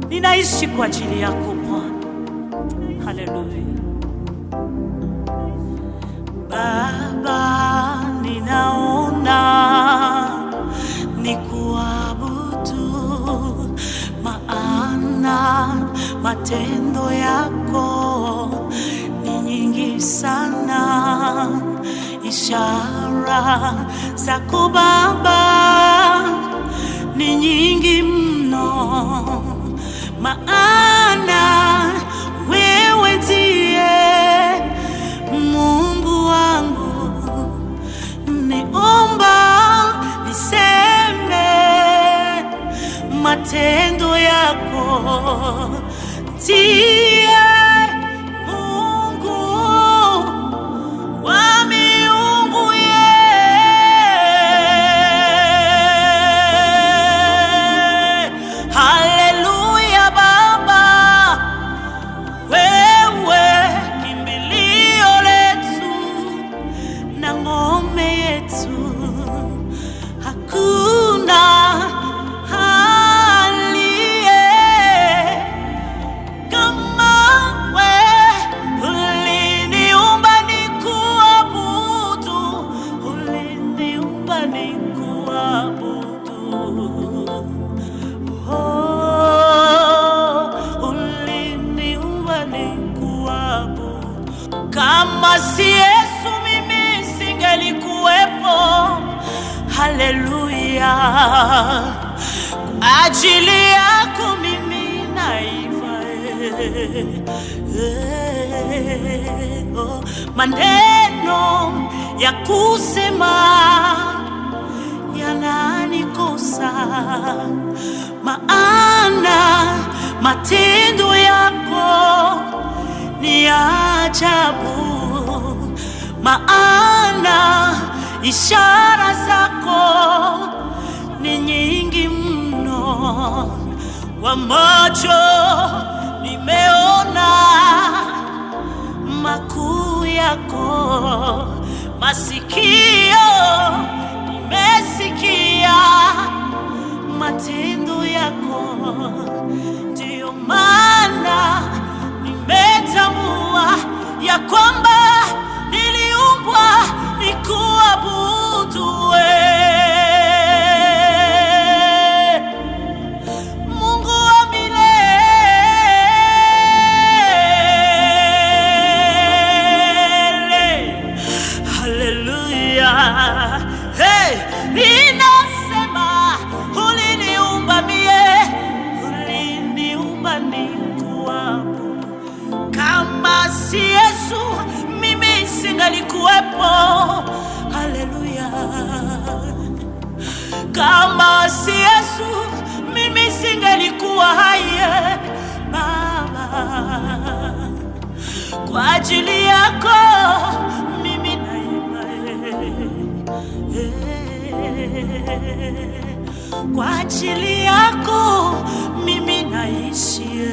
Ninaishi kwa ajili yako Bwana. Haleluya. Baba, ninaona nikuabudu, maana matendo yako ni nyingi sana. Ishara zako Baba ni nyingi mno, maana wewe ndiye Mungu wangu. Niomba niseme matendo yako ndiye Mungu wa miungu. Haleluya Baba, wewe kimbilio letu na ngome yetu. Hakuna aliye kama wewe. Uliniumba nikuabudu, uliniumba nikuabudu. Uliniumba nikuabudu. Kama si Yesu mimi singelikuwepo. Haleluya. Kwa ajili yako mimi naimba. Maneno ya kusema yananikosa, maana matendo yako ni ajabu, maana ishara zako ni nyingi mno. Kwa macho nimeona makuu yako, masikio nimesikia matendo yako. Ndiyo maana nimetambua ya kwamba niliumbwa nikuabudu wewe, Mungu wa milele. Haleluya. Hey, ninasema uliniumba mie, uliniumba nikuabudu. Kama si Yesu mimi singalikuwepo. Haleluya. Kama si Yesu mimi singalikuwa hai. Baba, kwa ajili yako mimi naimba. Kwa ajili yako mimi naishi.